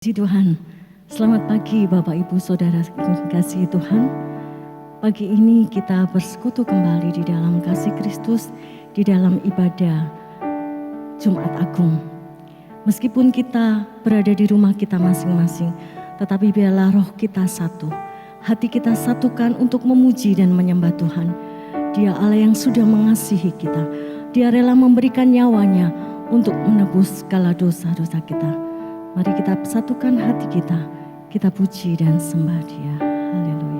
Puji Tuhan, selamat pagi Bapak Ibu Saudara kasih Tuhan. Pagi ini kita bersekutu kembali di dalam kasih Kristus, di dalam ibadah Jumat Agung. Meskipun kita berada di rumah kita masing-masing, tetapi biarlah roh kita satu, hati kita satukan untuk memuji dan menyembah Tuhan. Dia Allah yang sudah mengasihi kita, Dia rela memberikan nyawanya untuk menebus segala dosa-dosa kita. Mari kita satukan hati kita puji dan sembah Dia. Haleluya.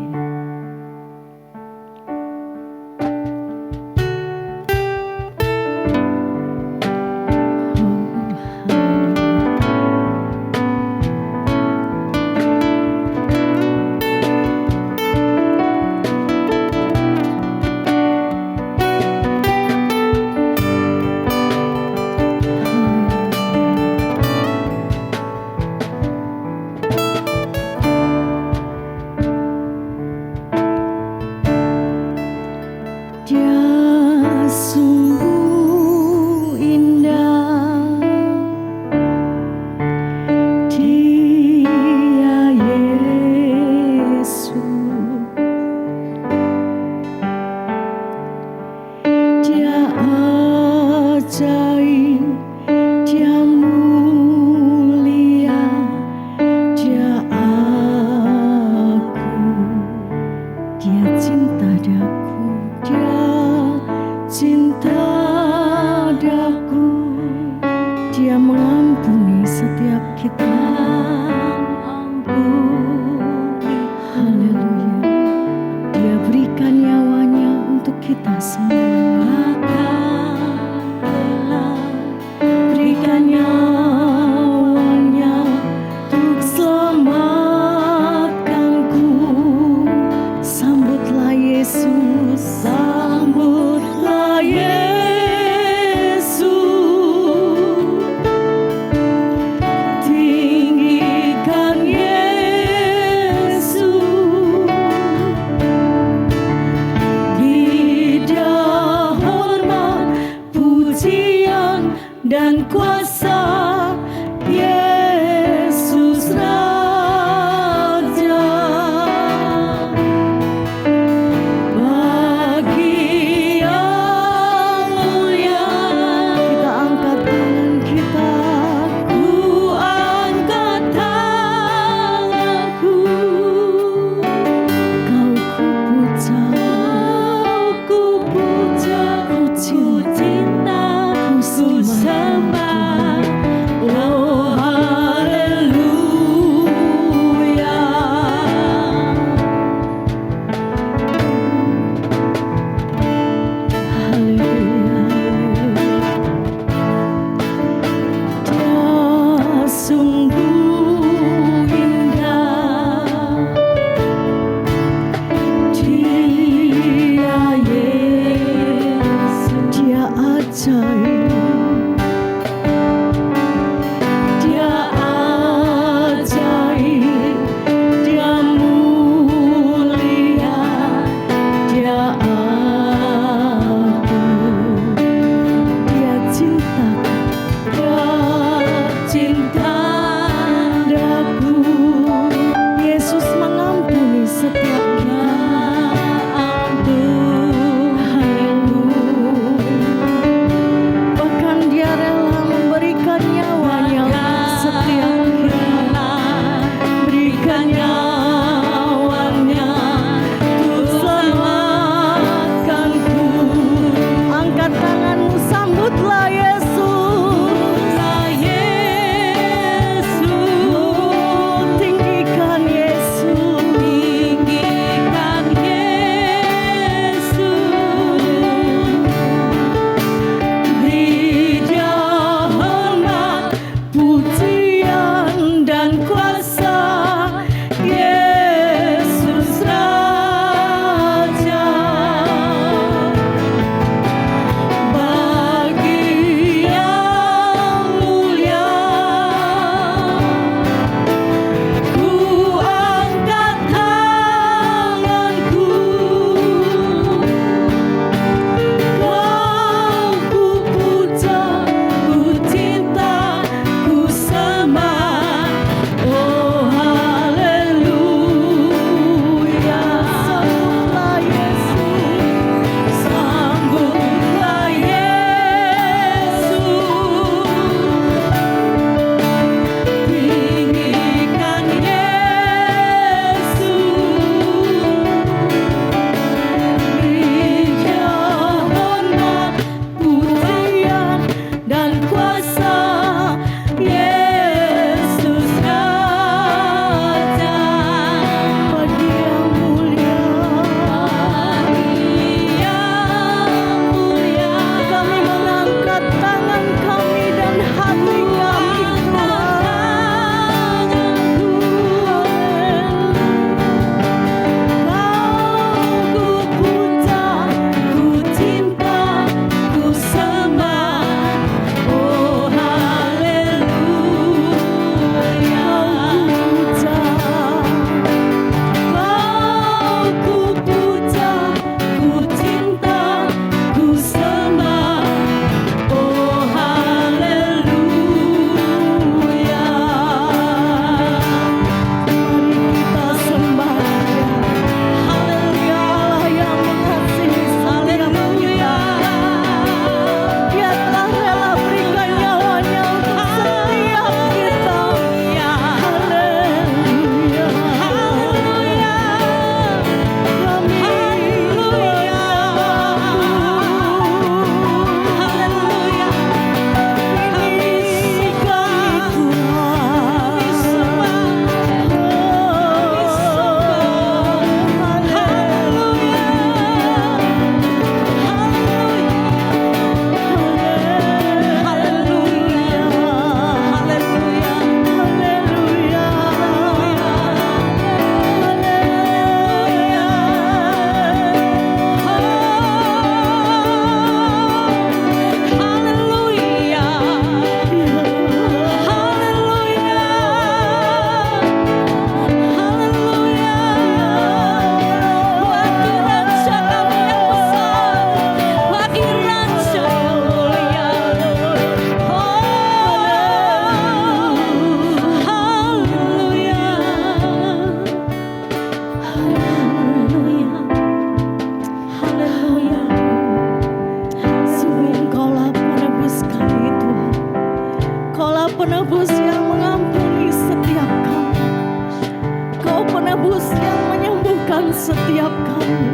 setiap kami.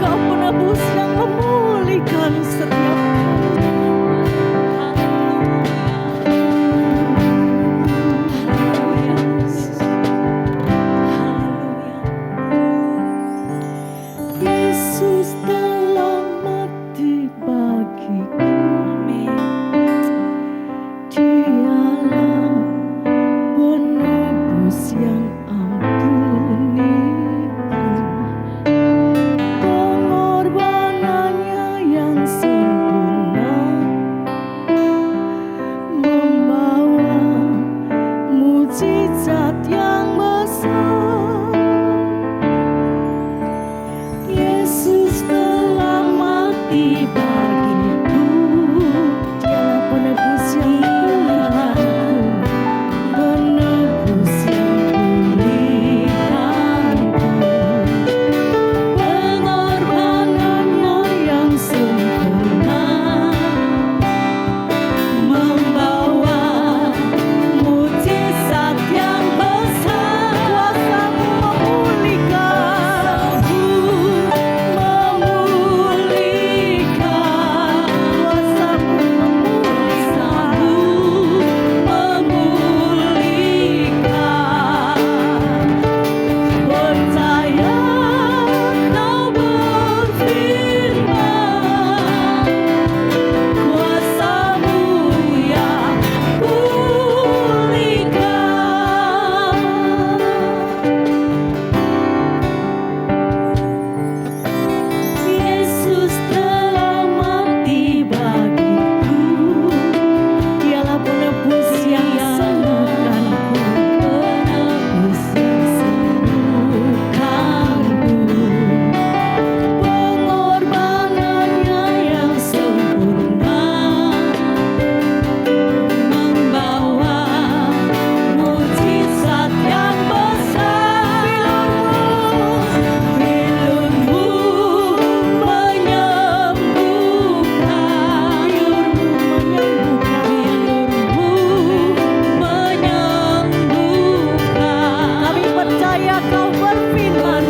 Kau penebus yang memulihkan setiap kami. Yesus telah mati bagiku. Dialah penebus yang ampuniku. Pengorbanannya yang sempurna membawa mujizat yang besar. Yesus telah mati bagiku. Dialah penebus yang penebus yang pulihkanku. Pengorbanannya yang sempurna membawa mujizat yang besar. Kuasa-Mu memulihkan, percaya Kau berfirman, kuasa-Mu yang pulihkan. Yesus telah mati bagiku. Dialah penebus yang sembuhkanku. Penebus yang sembuhkanku. Pengorbanannya yang sempurna membawa mujizat yang besar. Bilur-Mu menyembuhkan. Bilur-Mu menyembuhkan. Kami percaya Kau berfirman.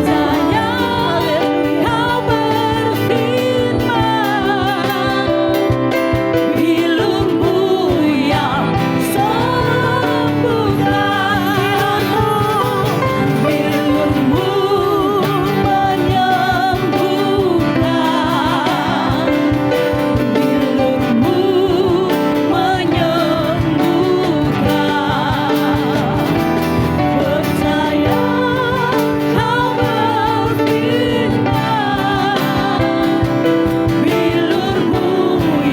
Kau berfirman. Bilur-Mu yang sembuhkan. Bilur-Mu menyembuhkan. Bilur-Mu menyembuhkan. Percaya Kau berfirman. Bilur-Mu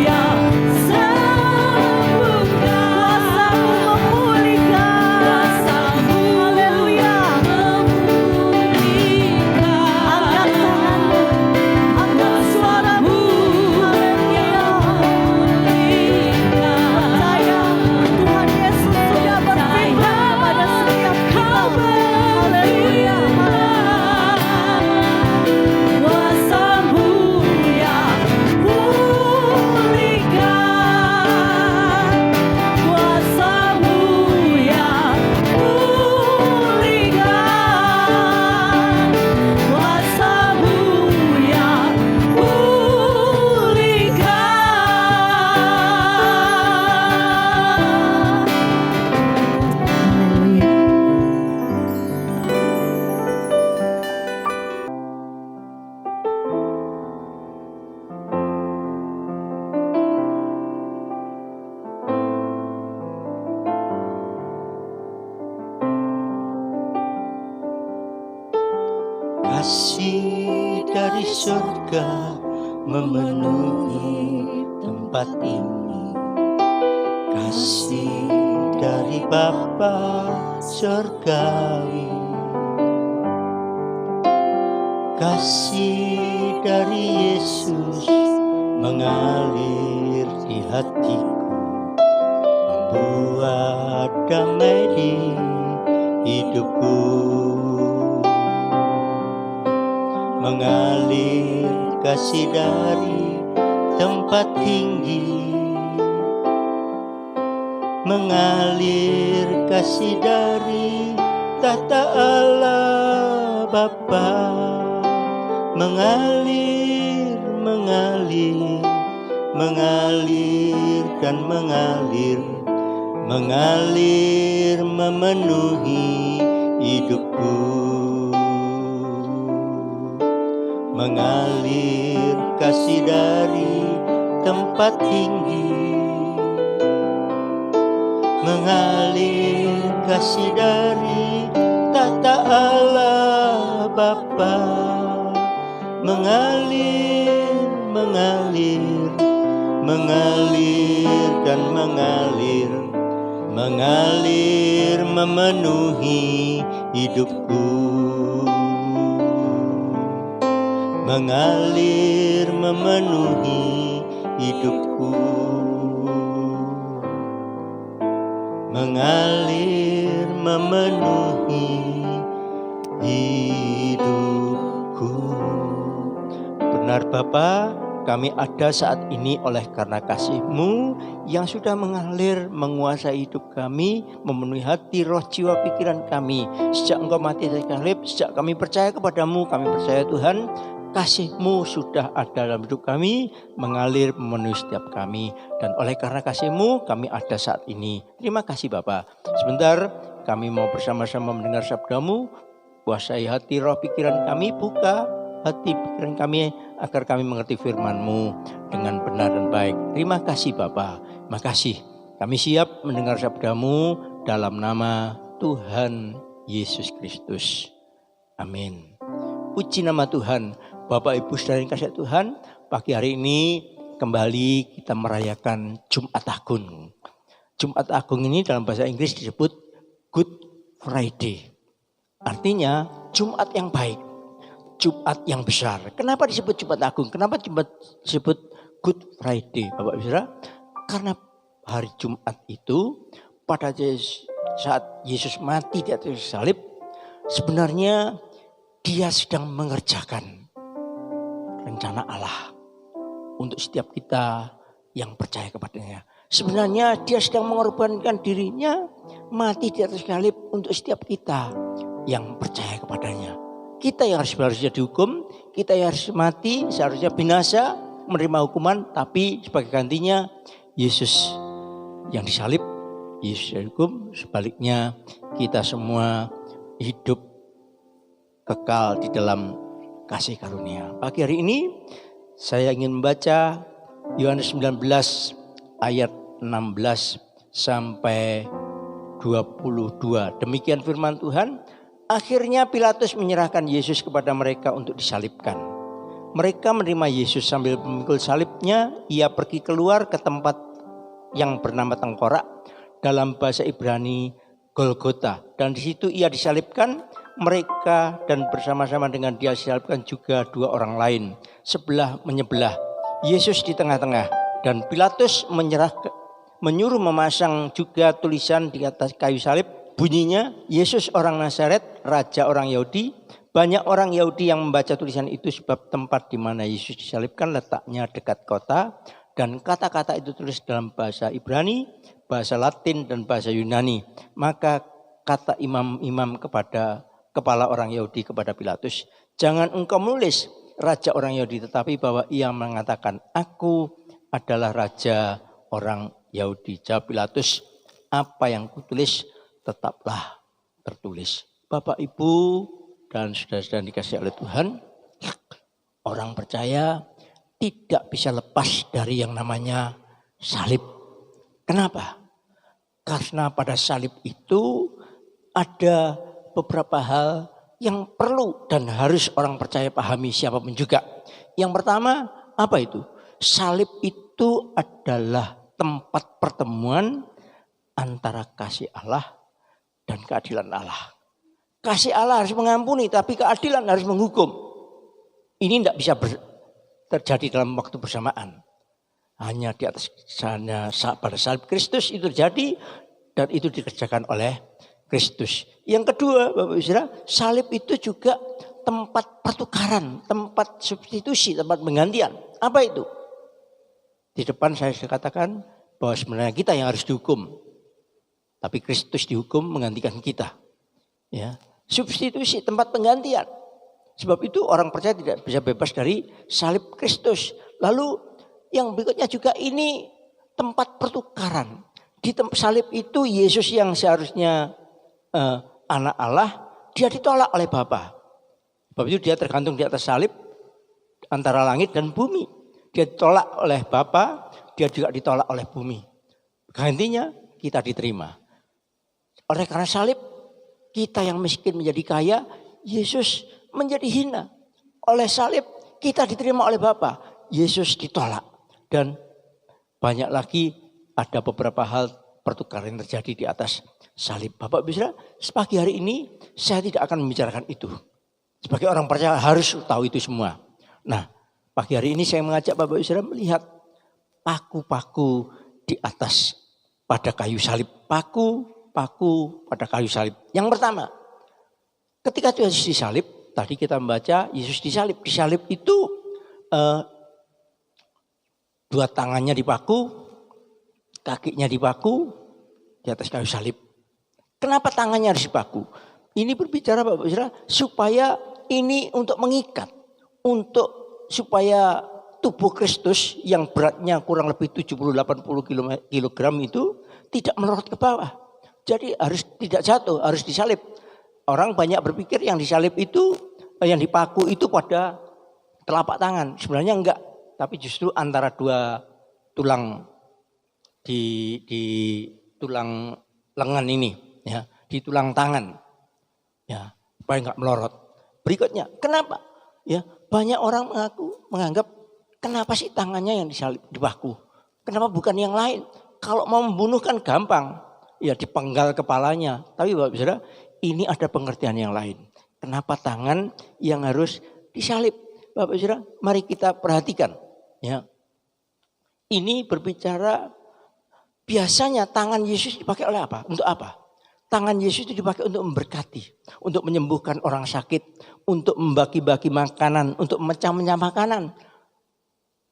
yang sembuhkan. Kuasa-Mu memulihkan. Kuasa-Mu, haleluya, memulihkan. Angkat tanganmu, angkat suaramu, haleluya, memulihkan. Percaya Tuhan Yesus sudah berfirman pada setiap kita. Haleluya, kuasa-Mu yang pulihkan. Kuasa-Mu yang pulihkan. Kuasa-Mu yang pulihkan. Kasih dari surga memenuhi tempat ini. Kasih dari Bapa surgawi. Kasih dari Yesus mengalir di hatiku, membuat damai di hidupku. Mengalir kasih dari tempat tinggi, mengalir kasih dari tata Allah Bapa, mengalir, mengalir, mengalir dan mengalir, mengalir memenuhi hidupku. Mengalir kasih dari tempat tinggi, mengalir kasih dari tata Allah Bapa, mengalir, mengalir, mengalir dan mengalir, mengalir memenuhi hidupku. Mengalir memenuhi hidupku, mengalir memenuhi hidupku. Benar Bapa, kami ada saat ini oleh karena kasih-Mu yang sudah mengalir, menguasai hidup kami, memenuhi hati, roh, jiwa, pikiran kami. Sejak Engkau mati dari salib, sejak kami percaya kepadamu, kami percaya Tuhan, kasih-Mu sudah ada dalam hidup kami, mengalir memenuhi setiap kami. Dan oleh karena kasih-Mu kami ada saat ini. Terima kasih Bapa. Sebentar kami mau bersama-sama mendengar sabda-Mu. Kuasai hati, roh, pikiran kami, buka hati, pikiran kami agar kami mengerti firman-Mu dengan benar dan baik. Terima kasih Bapa. Makasih. Kami siap mendengar sabda-Mu dalam nama Tuhan Yesus Kristus. Amin. Puji nama Tuhan. Bapak Ibu Saudara yang kasih Tuhan, pagi hari ini kembali kita merayakan Jumat Agung. Jumat Agung ini dalam bahasa Inggris disebut Good Friday. Artinya Jumat yang baik, Jumat yang besar. Kenapa disebut Jumat Agung? Kenapa disebut Good Friday, Bapak Ibu Saudara? Karena hari Jumat itu pada saat Yesus mati di atas salib, sebenarnya Dia sedang mengerjakan rencana Allah untuk setiap kita yang percaya kepadanya. Sebenarnya Dia sedang mengorbankan dirinya mati di atas salib untuk setiap kita yang percaya kepadanya. Kita yang harusnya dihukum, kita yang harus mati, seharusnya binasa, menerima hukuman, tapi sebagai gantinya Yesus yang disalib, Yesus yang dihukum. Sebaliknya kita semua hidup kekal di dalam kasih karunia. Pagi hari ini saya ingin membaca Yohanes 19 ayat 16 sampai 22. Demikian firman Tuhan. Akhirnya Pilatus menyerahkan Yesus kepada mereka untuk disalibkan. Mereka menerima Yesus sambil memikul salibnya. Ia pergi keluar ke tempat yang bernama Tengkorak, dalam bahasa Ibrani Golgota. Dan di situ ia disalibkan. Mereka dan bersama-sama dengan dia disalibkan juga dua orang lain, sebelah menyebelah. Yesus di tengah-tengah. Dan Pilatus menyuruh memasang juga tulisan di atas kayu salib. Bunyinya, Yesus orang Nazaret, Raja orang Yahudi. Banyak orang Yahudi yang membaca tulisan itu sebab tempat di mana Yesus disalibkan letaknya dekat kota. Dan kata-kata itu tulis dalam bahasa Ibrani, bahasa Latin dan bahasa Yunani. Maka kata imam-imam kepada kepala orang Yahudi kepada Pilatus, jangan engkau menulis Raja orang Yahudi, tetapi bahwa ia mengatakan, aku adalah Raja orang Yahudi. Jawab Pilatus, apa yang kutulis tetaplah tertulis. Bapak, Ibu, dan saudara-saudara dikasihi oleh Tuhan, orang percaya tidak bisa lepas dari yang namanya salib. Kenapa? Karena pada salib itu ada beberapa hal yang perlu dan harus orang percaya pahami, siapapun juga. Yang pertama, apa itu? Salib itu adalah tempat pertemuan antara kasih Allah dan keadilan Allah. Kasih Allah harus mengampuni, tapi keadilan harus menghukum. Ini tidak bisa terjadi dalam waktu bersamaan. Hanya di atas sana pada salib Kristus itu terjadi, dan itu dikerjakan oleh Kristus. Yang kedua, Bapak Ibu Saudara, salib itu juga tempat pertukaran, tempat substitusi, tempat penggantian. Apa itu? Di depan saya katakan bahwa sebenarnya kita yang harus dihukum, tapi Kristus dihukum menggantikan kita. Ya, substitusi, tempat penggantian. Sebab itu orang percaya tidak bisa bebas dari salib Kristus. Lalu yang berikutnya juga ini tempat pertukaran. Di salib itu Yesus yang seharusnya anak Allah, dia ditolak oleh Bapa. Sebab itu dia tergantung di atas salib antara langit dan bumi. Dia ditolak oleh Bapa, dia juga ditolak oleh bumi. Gantinya kita diterima. Oleh karena salib, kita yang miskin menjadi kaya, Yesus menjadi hina. Oleh salib, kita diterima oleh Bapa, Yesus ditolak. Dan banyak lagi ada beberapa hal pertukaran yang terjadi di atas salib. Bapak Ibu Saudara, pagi hari ini saya tidak akan membicarakan itu. Sebagai orang percaya harus tahu itu semua. Nah, pagi hari ini saya mengajak Bapak Ibu Saudara melihat paku-paku di atas pada kayu salib. Paku pada kayu salib. Yang pertama, ketika Yesus disalib, tadi kita membaca Yesus disalib. Disalib itu dua tangannya dipaku, kakinya dipaku di atas kayu salib. Kenapa tangannya harus dipaku? Ini berbicara Bapak Ibu Saudara supaya ini untuk mengikat, supaya tubuh Kristus yang beratnya kurang lebih 70-80 kg itu tidak melorot ke bawah. Jadi harus tidak jatuh, harus disalib. Orang banyak berpikir yang disalib itu, yang dipaku itu pada telapak tangan. Sebenarnya enggak, tapi justru antara dua tulang di tulang lengan ini, ya, di tulang tangan, ya, supaya enggak melorot. Berikutnya, kenapa? Ya, banyak orang menganggap kenapa sih tangannya yang disalib, dipaku? Kenapa bukan yang lain? Kalau mau membunuh kan gampang, ya dipenggal kepalanya. Tapi Bapak Ibu Saudara, ini ada pengertian yang lain. Kenapa tangan yang harus disalib? Bapak Ibu Saudara, mari kita perhatikan. Ya, ini berbicara biasanya tangan Yesus dipakai oleh apa? Untuk apa? Tangan Yesus itu dipakai untuk memberkati, untuk menyembuhkan orang sakit, untuk membagi-bagi makanan, untuk memecah-mecah makanan.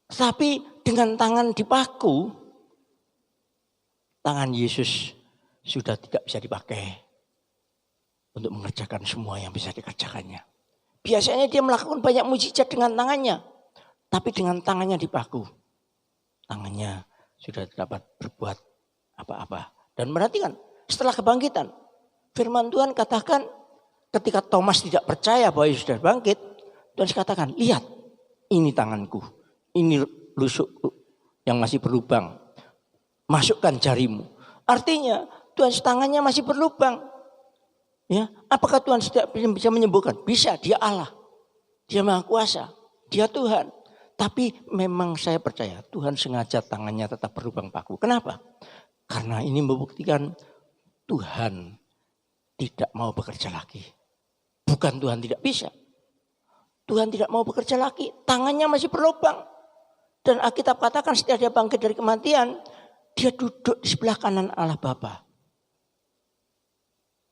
Tapi dengan tangan dipaku, tangan Yesus sudah tidak bisa dipakai untuk mengerjakan semua yang bisa dikerjakannya. Biasanya dia melakukan banyak mujizat dengan tangannya, tapi dengan tangannya dipaku, tangannya sudah tidak dapat berbuat apa-apa. Dan perhatikan, setelah kebangkitan, firman Tuhan katakan ketika Thomas tidak percaya bahwa Yesus sudah bangkit, Tuhan katakan, lihat, ini tanganku, ini lusukku yang masih berlubang, masukkan jarimu. Artinya Tuhan tangannya masih berlubang. Ya, apakah Tuhan tidak bisa menyembuhkan? Bisa, dia Allah, dia Maha Kuasa, dia Tuhan. Tapi memang saya percaya Tuhan sengaja tangannya tetap berlubang paku. Kenapa? Karena ini membuktikan Tuhan tidak mau bekerja lagi. Bukan Tuhan tidak bisa. Tuhan tidak mau bekerja lagi. Tangannya masih berlubang. Dan Alkitab katakan setelah dia bangkit dari kematian, dia duduk di sebelah kanan Allah Bapa.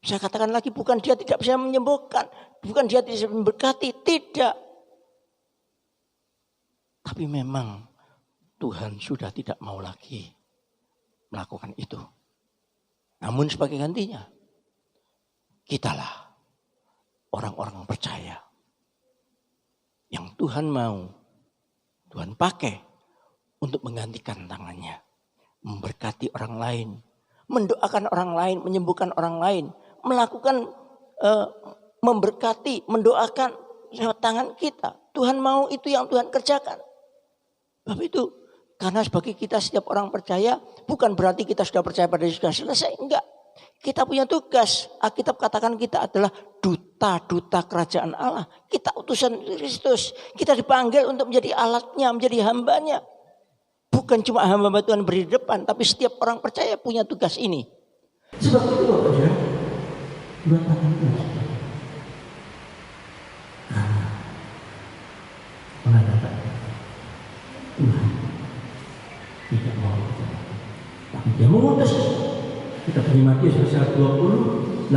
Saya katakan lagi, bukan dia tidak bisa menyembuhkan. Bukan dia tidak bisa memberkati. Tidak. Tapi memang Tuhan sudah tidak mau lagi melakukan itu. Namun sebagai gantinya, kitalah orang-orang percaya yang Tuhan mau, Tuhan pakai untuk menggantikan tangannya. Memberkati orang lain, mendoakan orang lain, menyembuhkan orang lain, melakukan memberkati, mendoakan lewat tangan kita. Tuhan mau itu yang Tuhan kerjakan. Sebab itu, karena sebagai kita setiap orang percaya, bukan berarti kita sudah percaya pada Yesus sudah selesai, enggak. Kita punya tugas. Alkitab katakan kita adalah duta-duta kerajaan Allah. Kita utusan Kristus. Kita dipanggil untuk menjadi alatnya, menjadi hambanya. Bukan cuma hamba Tuhan berdiri di depan, tapi setiap orang percaya punya tugas ini. Sebab itu Bapak Saudara, dua tangan Tuhan. Mengatakan Tuhan tidak mau, tapi dia mengutus. Kita beri Matius pasal 28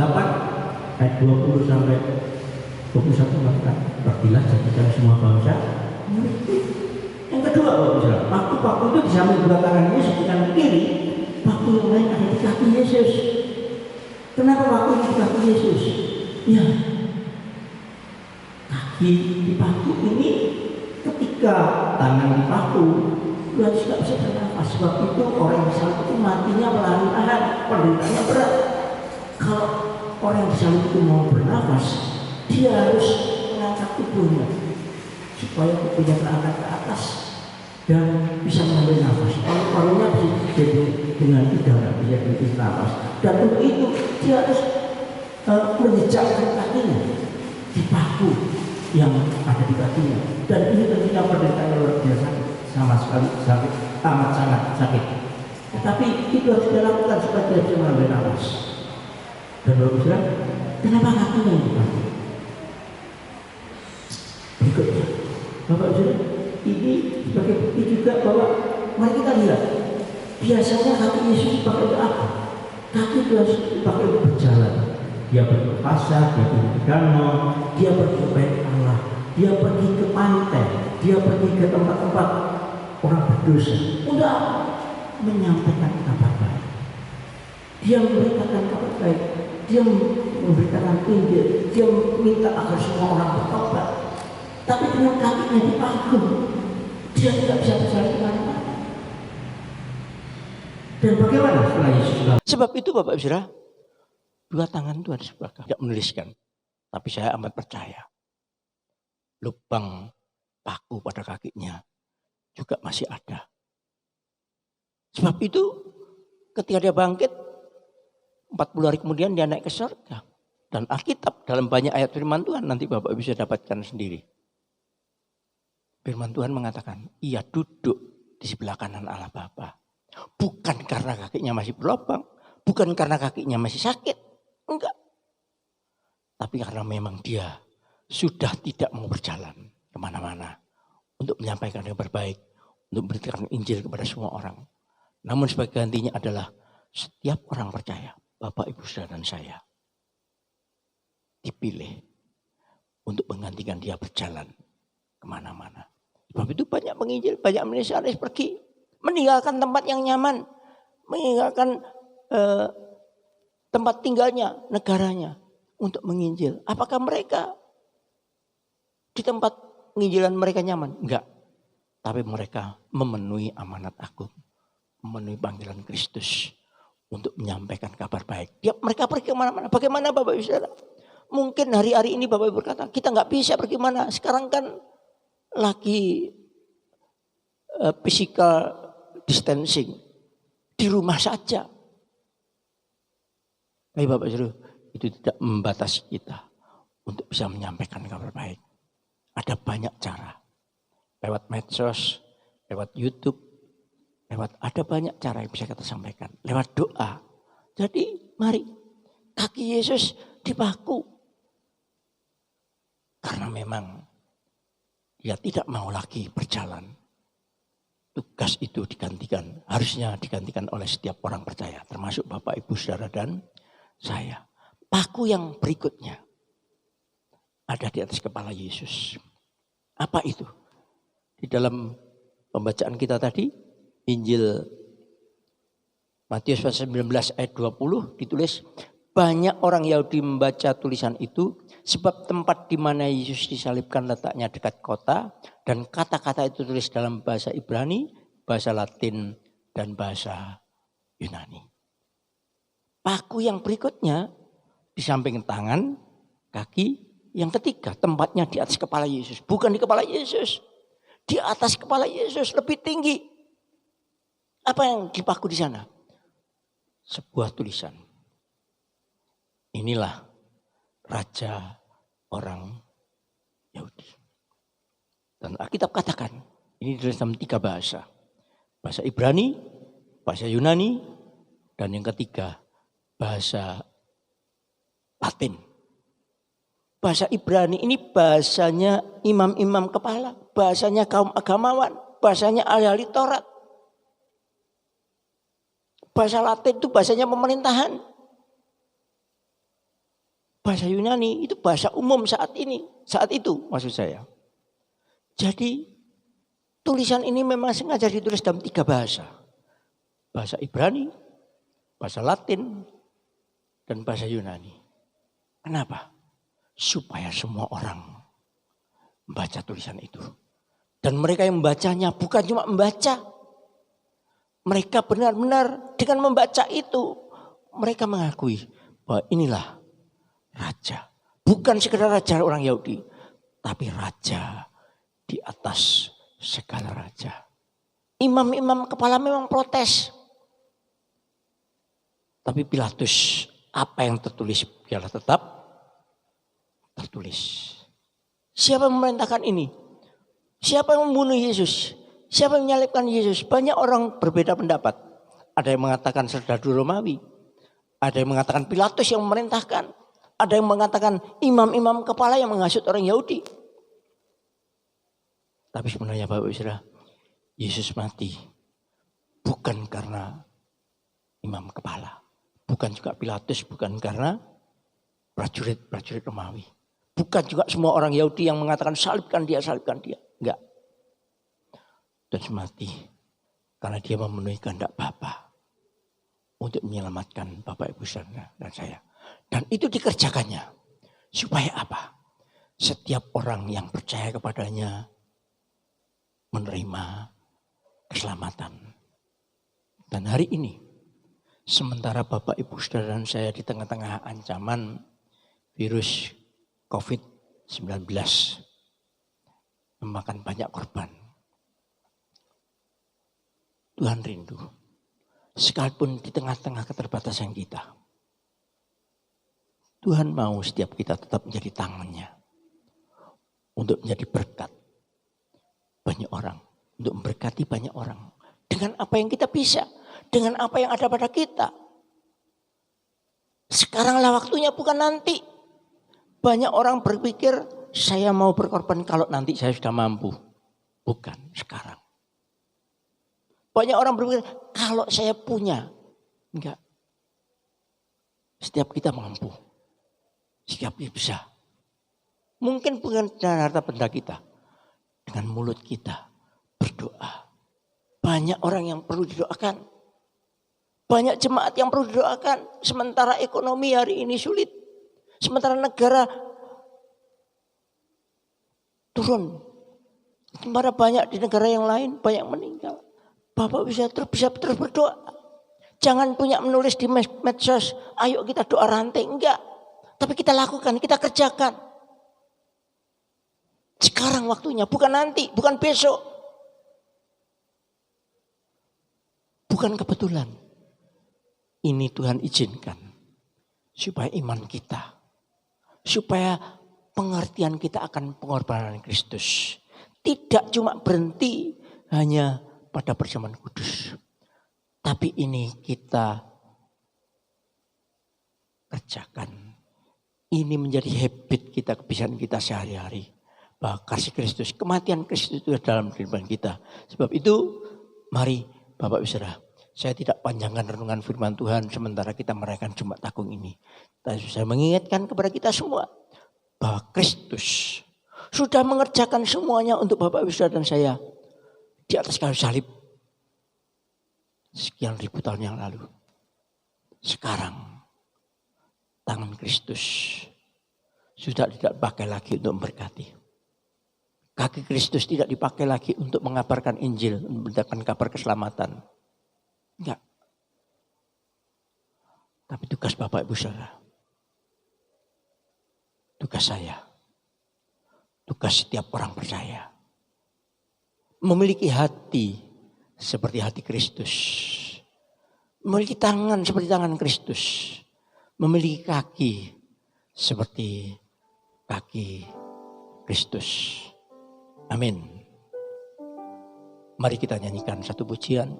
ayat 20 sampai 21 mengatakan, pergilah jadikan semua bangsa muridku. Yang kedua, waktu itu di samping dua tangan Yesus di kanan kiri, waktu yang lain ada di kaki Yesus. Kenapa waktu di kaki Yesus? Ya, Di paku ini ketika tangan di paku dia tidak bisa bernafas. Sebab itu orang yang disalib itu matinya perlahan-lahan, penderitaannya berat. Kalau orang yang disalib itu mau bernafas, dia harus mengangkat tubuhnya supaya tubuhnya terangkat ke atas dan bisa mengambil nafas. Paru-parunya bisa jadi dengan udara, bisa jadi nafas. Dan untuk itu dia harus menjejakkan kakinya di paku yang ada di kakinya. Dan ini tentunya penderitaan yang luar biasa, sama sekali sakit, amat sangat sakit. Tetapi itu harus dilakukan supaya dia bisa mengambil nafas. Dan bagus kan? Kenapa kakinya yang dipaku? Berikutnya, Bapak Ibu, ini sebagai bukti juga bahwa mari kita lihat. Biasanya kaki Yesus dipakai untuk apa? Kaki itu harus dipakai untuk berjalan. Dia pergi ke pasar, dia pergi ke danau, dia pergi ke bait Allah, dia pergi ke pantai, dia pergi ke tempat-tempat orang berdosa untuk menyampaikan kabar baik. Dia memberitakan kabar baik, dia memberitakan Injil, dia minta agar semua orang bertobat. Tapi dengan kakinya dipaku, dia tidak bisa berjalan kemana-mana. Dan bagaimana setelah Yesus? Sebab itu Bapak Ibu Saudara, dua tangan Tuhan sebelah tidak menuliskan. Tapi saya amat percaya. Lubang paku pada kakinya juga masih ada. Sebab itu ketika dia bangkit, 40 hari kemudian dia naik ke surga. Dan Alkitab dalam banyak ayat firman Tuhan nanti Bapak bisa dapatkan sendiri. Firman Tuhan mengatakan, ia duduk di sebelah kanan Allah Bapa. Bukan karena kakinya masih berlubang, bukan karena kakinya masih sakit, enggak. Tapi karena memang dia sudah tidak mau berjalan kemana-mana untuk menyampaikan yang terbaik, untuk memberikan Injil kepada semua orang. Namun sebagai gantinya adalah setiap orang percaya, Bapak, Ibu, Saudara, dan saya dipilih untuk menggantikan dia berjalan kemana-mana. Sebab itu banyak menginjil, banyak misionaris pergi, meninggalkan tempat yang nyaman, meninggalkan tempat tinggalnya, negaranya untuk menginjil. Apakah mereka di tempat penginjilan mereka nyaman? Enggak. Tapi mereka memenuhi amanat agung, memenuhi panggilan Kristus untuk menyampaikan kabar baik. Mereka pergi kemana-mana. Bagaimana Bapak Ibu Saudara? Mungkin hari-hari ini Bapak Ibu berkata, kita nggak bisa pergi mana. Sekarang kan lagi physical distancing. Di rumah saja. Tapi Bapak Ibu, itu tidak membatasi kita untuk bisa menyampaikan kabar baik. Ada banyak cara. Lewat medsos, lewat YouTube, ada banyak cara yang bisa kita sampaikan. Lewat doa. Jadi mari, kaki Yesus dipaku. Karena memang dia tidak mau lagi berjalan. Tugas itu harusnya digantikan oleh setiap orang percaya. Termasuk Bapak, Ibu, Saudara, dan saya. Paku yang berikutnya ada di atas kepala Yesus. Apa itu? Di dalam pembacaan kita tadi, Injil Matius pasal 19 ayat 20 ditulis, banyak orang Yahudi membaca tulisan itu sebab tempat di mana Yesus disalibkan letaknya dekat kota dan kata-kata itu tulis dalam bahasa Ibrani, bahasa Latin, dan bahasa Yunani. Paku yang berikutnya di samping tangan, kaki, yang ketiga tempatnya di atas kepala Yesus. Bukan di kepala Yesus, di atas kepala Yesus, lebih tinggi. Apa yang dipaku di sana? Sebuah tulisan. Inilah raja orang Yahudi. Dan Alkitab katakan, ini ditulis dalam 3 bahasa. Bahasa Ibrani, bahasa Yunani, dan yang ketiga, bahasa Latin. Bahasa Ibrani ini bahasanya imam-imam kepala, bahasanya kaum agamawan, bahasanya ahli-ahli Taurat. Bahasa Latin itu bahasanya pemerintahan. Bahasa Yunani itu bahasa umum saat itu maksud saya. Jadi tulisan ini memang sengaja ditulis dalam 3 bahasa. Bahasa Ibrani, bahasa Latin, dan bahasa Yunani. Kenapa? Supaya semua orang membaca tulisan itu. Dan mereka yang membacanya bukan cuma membaca. Mereka benar-benar dengan membaca itu, mereka mengakui bahwa inilah raja. Bukan sekedar raja orang Yahudi, tapi raja di atas segala raja. Imam-imam kepala memang protes. Tapi Pilatus, apa yang tertulis biarlah tetap tertulis. Siapa yang memerintahkan ini? Siapa yang membunuh Yesus? Siapa yang menyalibkan Yesus? Banyak orang berbeda pendapat. Ada yang mengatakan serdadu Romawi. Ada yang mengatakan Pilatus yang memerintahkan. Ada yang mengatakan imam-imam kepala yang menghasut orang Yahudi. Tapi sebenarnya Bapak Ibu Saudara, Yesus mati bukan karena imam kepala. Bukan juga Pilatus, bukan karena prajurit Romawi. Bukan juga semua orang Yahudi yang mengatakan salibkan dia. Enggak. Dan mati karena dia memenuhi kehendak Bapa untuk menyelamatkan Bapak Ibu Saudara dan saya. Dan itu dikerjakannya. Supaya apa? Setiap orang yang percaya kepadanya menerima keselamatan. Dan hari ini, sementara Bapak Ibu Saudara dan saya di tengah-tengah ancaman virus COVID-19 memakan banyak korban. Tuhan rindu. Sekalipun di tengah-tengah keterbatasan kita. Tuhan mau setiap kita tetap menjadi tangannya. Untuk menjadi berkat banyak orang. Untuk memberkati banyak orang. Dengan apa yang kita bisa. Dengan apa yang ada pada kita. Sekaranglah waktunya, bukan nanti. Banyak orang berpikir saya mau berkorban kalau nanti saya sudah mampu. Bukan, sekarang. Banyak orang berpikir kalau saya punya. Enggak. Setiap kita mampu. Setiap kita bisa. Mungkin bukan dengan harta benda kita. Dengan mulut kita berdoa. Banyak orang yang perlu didoakan. Banyak jemaat yang perlu didoakan. Sementara ekonomi hari ini sulit. Sementara negara turun. Sementara banyak di negara yang lain banyak meninggal. Bapak bisa terus berdoa. Jangan punya menulis di medsos. Ayo kita doa rantai. Enggak. Tapi kita lakukan, kita kerjakan. Sekarang waktunya, bukan nanti, bukan besok. Bukan kebetulan. Ini Tuhan izinkan. Supaya iman kita. Supaya pengertian kita akan pengorbanan Kristus. Tidak cuma berhenti hanya pada perjamuan kudus. Tapi ini kita kerjakan. Ini menjadi habit kita, kebiasaan kita sehari-hari. Bahwa kasih Kristus, kematian Kristus itu dalam kehidupan kita. Sebab itu mari Bapak Ibu Saudara, saya tidak panjangkan renungan firman Tuhan sementara kita merayakan Jumat Agung ini. Tapi saya mengingatkan kepada kita semua bahwa Kristus sudah mengerjakan semuanya untuk Bapak Ibu Saudara dan saya di atas kayu salib sekian ribu tahun yang lalu. Sekarang tangan Kristus sudah tidak dipakai lagi untuk memberkati. Kaki Kristus tidak dipakai lagi untuk mengabarkan Injil, memberitakan kabar keselamatan. Enggak. Tapi tugas Bapak Ibu Saudara, tugas saya, tugas setiap orang percaya, memiliki hati seperti hati Kristus, memiliki tangan seperti tangan Kristus, memiliki kaki seperti kaki Kristus. Amin. Mari kita nyanyikan satu pujian.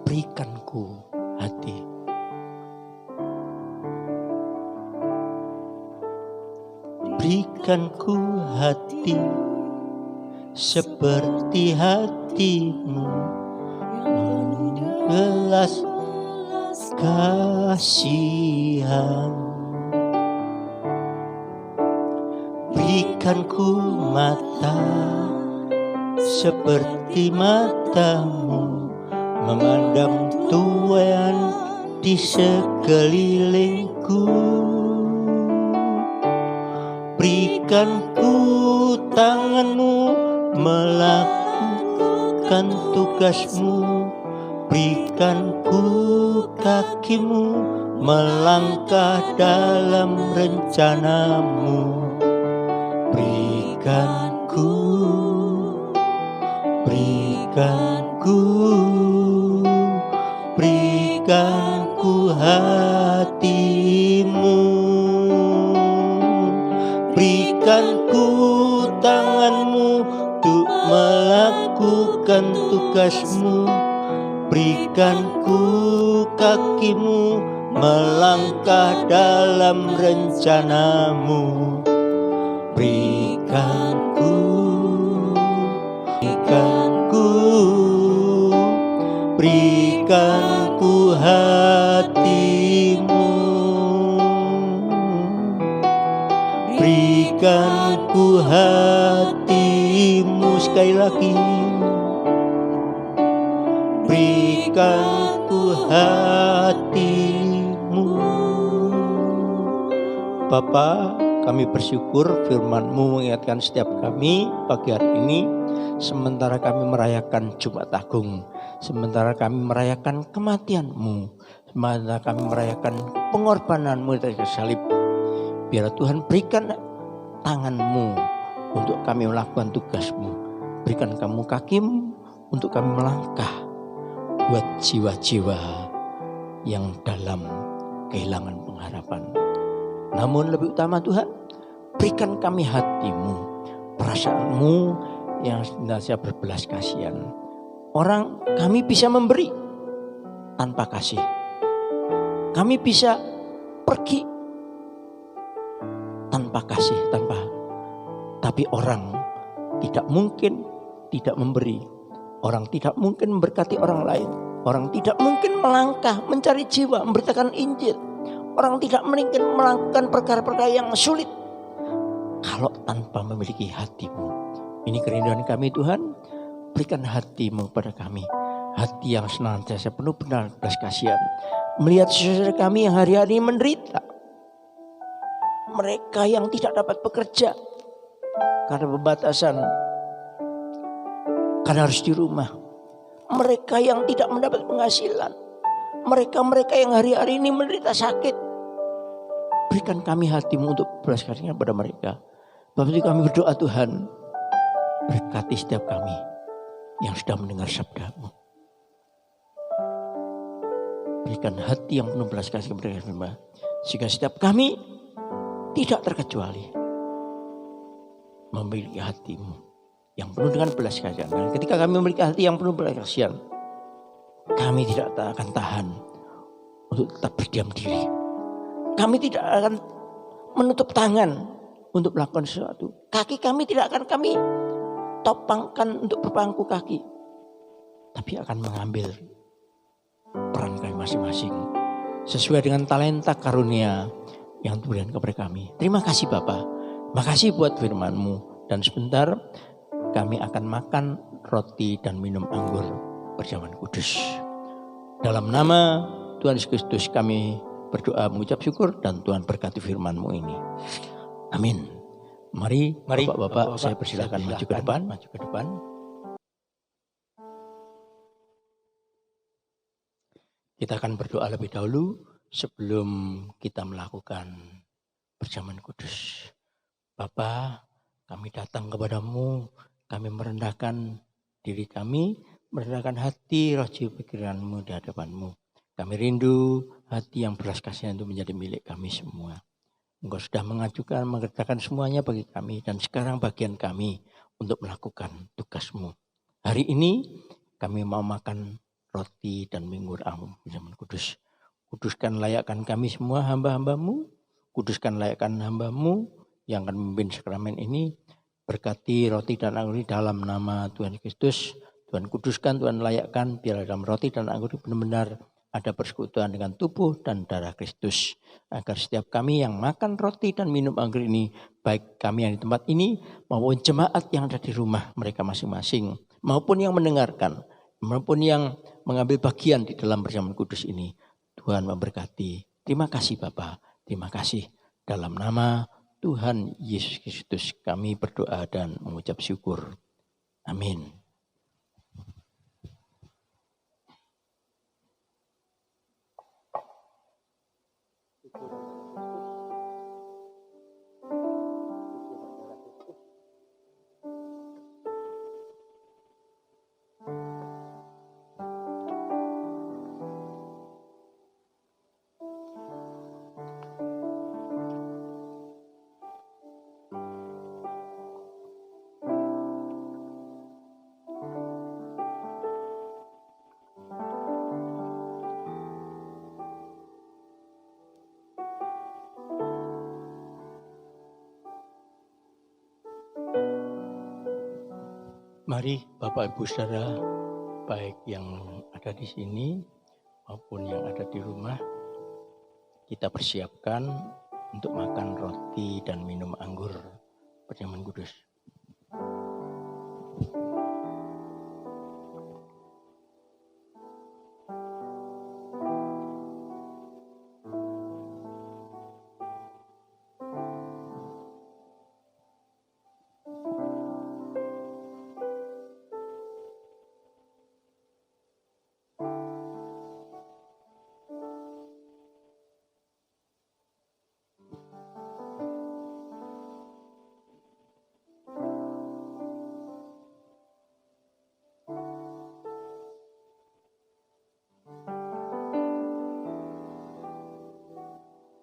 Berikanku hati. Berikanku hati seperti hatimu, belas kasihan. Berikanku mata seperti matamu, memandang tuan di sekelilingku. Berikanku Berikan ku tanganmu melakukan tugasmu. Berikan ku kakimu melangkah dalam rencanamu. Berikan ku hatimu. Berikan ku tanganmu untuk melakukan tugasmu. Berikan ku kakimu melangkah dalam rencanamu. Berikan ku hatimu. Berikan ku hatimu. Sekali lagi. Berikan ku hatimu. Bapa, kami bersyukur firman-Mu mengingatkan setiap kami pagi hari ini. Sementara kami merayakan Jumat Agung, sementara kami merayakan kematian-Mu, sementara kami merayakan pengorbanan-Mu dari salib. Biar Tuhan berikan tangan-Mu untuk kami melakukan tugas-Mu. Berikan kamu kakimu untuk kami melangkah buat jiwa-jiwa yang dalam kehilangan pengharapan. Namun lebih utama Tuhan, berikan kami hati-Mu, perasaan-Mu yang senantiasa berbelas kasihan. Kami bisa memberi tanpa kasih. Kami bisa pergi tanpa kasih, tapi orang tidak mungkin tidak memberi. Orang tidak mungkin memberkati orang lain. Orang tidak mungkin melangkah mencari jiwa, memberitakan Injil. Orang tidak mungkin melakukan perkara-perkara yang sulit kalau tanpa memiliki hati-Mu. Ini kerinduan kami Tuhan. Berikan hati-Mu pada kami. Hati yang senantiasa penuh belas kasihan. Melihat saudara kami yang hari-hari menderita. Mereka yang tidak dapat bekerja karena pembatasan, karena harus di rumah. Mereka yang tidak mendapat penghasilan. Mereka yang hari-hari ini menderita sakit. Berikan kami hati-Mu untuk belas kasihan pada mereka. Bapak itu kami berdoa Tuhan. Berkati setiap kami yang sudah mendengar sabda-Mu. Berikan hati yang penuh belas kasihan kepada kami. Sehingga setiap kami tidak terkecuali memiliki hati-Mu yang penuh dengan belas kasihan. Dan ketika kami memiliki hati yang penuh belas kasihan, kami tidak akan tahan untuk tetap berdiam diri. Kami tidak akan menutup tangan untuk melakukan sesuatu. Kaki kami tidak akan kami topangkan untuk berpangku kaki, tapi akan mengambil peran kami masing-masing sesuai dengan talenta karunia yang diberikan kepada kami. Terima kasih Bapa. Makasih buat firman-Mu. Dan sebentar kami akan makan roti dan minum anggur perjamuan kudus. Dalam nama Tuhan Yesus Kristus kami berdoa mengucap syukur dan Tuhan berkati firman-Mu ini. Amin. Mari Bapak-bapak saya persilakan maju ke depan. Kita akan berdoa lebih dahulu sebelum kita melakukan perjamuan kudus. Bapa, kami datang kepadamu, kami merendahkan diri kami, merendahkan hati, roh jiwa pikiran-Mu di hadapan-Mu. Kami rindu hati yang belas kasihan itu menjadi milik kami semua. Engkau sudah mengerjakan semuanya bagi kami dan sekarang bagian kami untuk melakukan tugas-Mu. Hari ini kami mau makan roti dan minggu perjamuan kudus. Kuduskan layakkan kami semua hamba-hamba-Mu. Kuduskan layakkan hamba-Mu yang akan memimpin sakramen ini. Berkati roti dan anggur ini dalam nama Tuhan Kristus. Tuhan kuduskan, Tuhan layakkan biar dalam roti dan anggur ini benar-benar ada persekutuan dengan tubuh dan darah Kristus. Agar setiap kami yang makan roti dan minum anggur ini, baik kami yang di tempat ini maupun jemaat yang ada di rumah mereka masing-masing, maupun yang mendengarkan, maupun yang mengambil bagian di dalam perjamuan kudus ini, Tuhan memberkati. Terima kasih Bapa, terima kasih dalam nama Tuhan Yesus Kristus kami berdoa dan mengucap syukur. Amin. Mari Bapak Ibu Saudara, baik yang ada di sini maupun yang ada di rumah, kita persiapkan untuk makan roti dan minum anggur perjamuan kudus.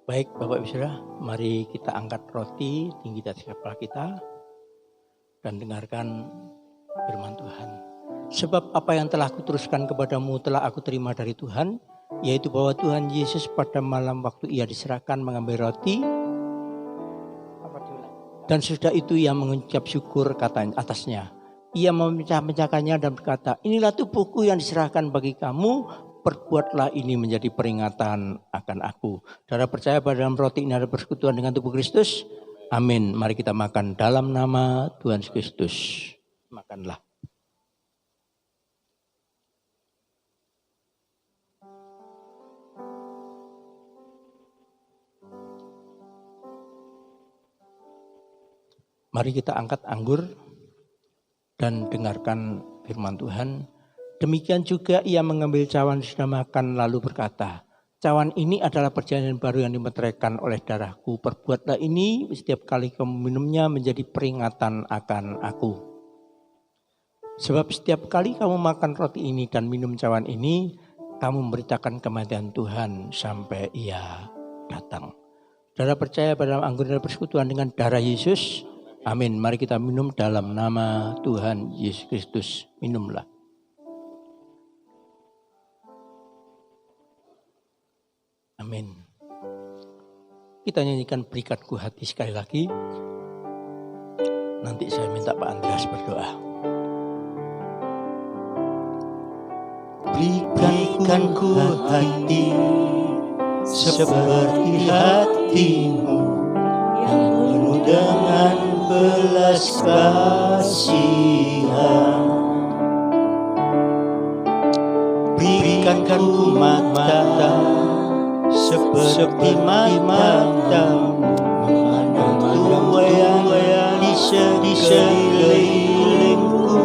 Baik Bapak Ibu Saudara, mari kita angkat roti tinggi di atas kepala kita dan dengarkan firman Tuhan. Sebab apa yang telah kuteruskan kepadamu telah aku terima dari Tuhan, yaitu bahwa Tuhan Yesus pada malam waktu ia diserahkan mengambil roti, dan sudah itu ia mengucap syukur katanya atasnya. Ia memecah-mecahkannya dan berkata, inilah tubuhku yang diserahkan bagi kamu, perbuatlah ini menjadi peringatan akan aku. Saudara percaya pada dalam roti ini ada persekutuan dengan tubuh Kristus? Amin. Mari kita makan dalam nama Tuhan Yesus Kristus. Makanlah. Mari kita angkat anggur dan dengarkan firman Tuhan. Demikian juga ia mengambil cawan sudah makan lalu berkata, cawan ini adalah perjanjian baru yang dimeteraikan oleh darahku. Perbuatlah ini setiap kali kamu minumnya menjadi peringatan akan aku. Sebab setiap kali kamu makan roti ini dan minum cawan ini, kamu memberitakan kematian Tuhan sampai ia datang. Saudara percaya pada anggur dan persekutuan dengan darah Yesus? Amin. Mari kita minum dalam nama Tuhan Yesus Kristus. Minumlah. Amin. Kita nyanyikan Berikatku Hati sekali lagi. Nanti saya minta Pak Andreas berdoa. Berikanku hati seperti hatimu yang penuh dengan belas kasihan. Berikanku mata seperti matamu memandang yang di sekelilingku.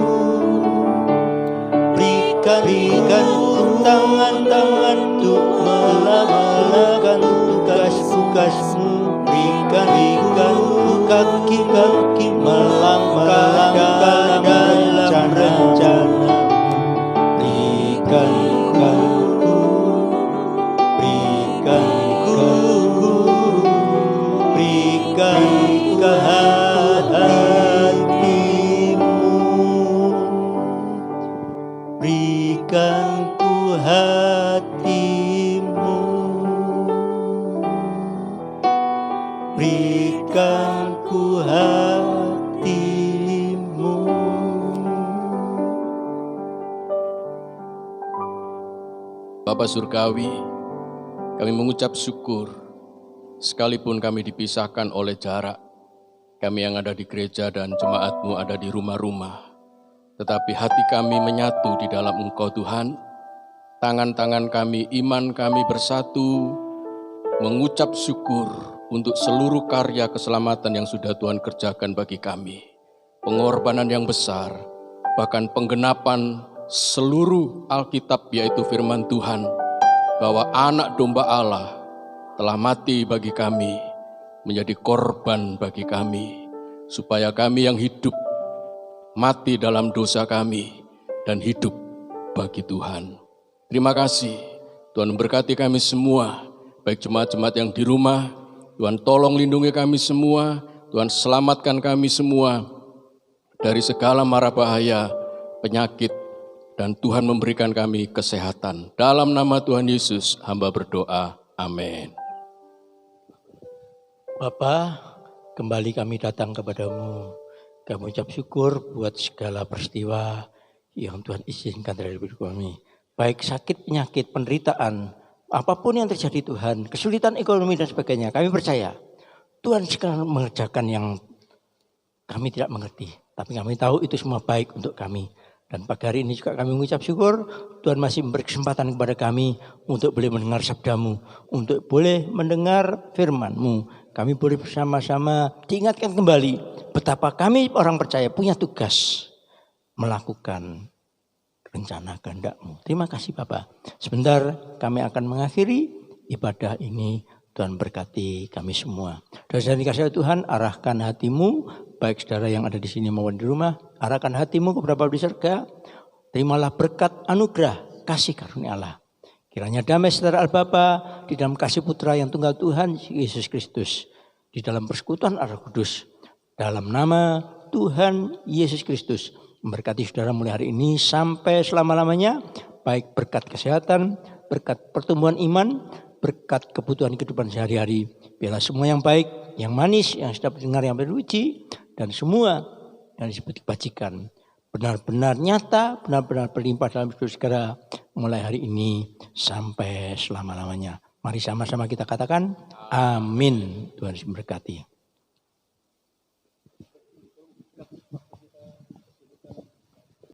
Berikanku tangan-tangan untuk melakukan tugas-tugasmu. Berikanku kaki-kaki melangkah dalam rencana. Berikan ke hatimu, berikan ku hatimu, berikan ku hatimu. Bapa Surgawi, kami mengucap syukur, sekalipun kami dipisahkan oleh jarak, kami yang ada di gereja dan jemaat-Mu ada di rumah-rumah, tetapi hati kami menyatu di dalam Engkau Tuhan, tangan-tangan kami, iman kami bersatu, mengucap syukur untuk seluruh karya keselamatan yang sudah Tuhan kerjakan bagi kami. Pengorbanan yang besar, bahkan penggenapan seluruh Alkitab yaitu firman Tuhan, bahwa anak domba Allah telah mati bagi kami, menjadi korban bagi kami, supaya kami yang hidup, mati dalam dosa kami, dan hidup bagi Tuhan. Terima kasih, Tuhan memberkati kami semua, baik jemaat-jemaat yang di rumah. Tuhan tolong lindungi kami semua, Tuhan selamatkan kami semua dari segala mara bahaya, penyakit, dan Tuhan memberikan kami kesehatan. Dalam nama Tuhan Yesus, hamba berdoa. Amin. Bapa, kembali kami datang kepadamu. Kami ucap syukur buat segala peristiwa yang Tuhan izinkan terhadap hidup kami. Baik sakit, penyakit, penderitaan, apapun yang terjadi Tuhan, kesulitan ekonomi dan sebagainya, kami percaya Tuhan sekarang mengerjakan yang kami tidak mengerti. Tapi kami tahu itu semua baik untuk kami. Dan pagi hari ini juga kami mengucap syukur Tuhan masih memberi kesempatan kepada kami untuk boleh mendengar sabdamu, untuk boleh mendengar firman-Mu. Kami boleh bersama-sama diingatkan kembali betapa kami orang percaya punya tugas melakukan rencana kehendak-Mu. Terima kasih Bapak. Sebentar kami akan mengakhiri ibadah ini. Tuhan berkati kami semua. Saudara dikasihi Tuhan, arahkan hatimu, baik saudara yang ada di sini maupun di rumah, arahkan hatimu kepada Bapa di surga. Terimalah berkat anugerah kasih karunia Allah. Kiranya damai saudara Al-Bapa di dalam kasih Putra yang tunggal Tuhan Yesus Kristus, di dalam persekutuan Roh Kudus, dalam nama Tuhan Yesus Kristus, memberkati saudara mulai hari ini sampai selama-lamanya, baik berkat kesehatan, berkat pertumbuhan iman, berkat kebutuhan kehidupan sehari-hari. Biarlah semua yang baik, yang manis, yang sedap didengar, yang berpuji, dan semua yang disebut kebajikan benar-benar nyata, benar-benar berlimpah dalam hidup saudara mulai hari ini sampai selama-lamanya. Mari sama-sama kita katakan amin. Tuhan Yesus memberkati.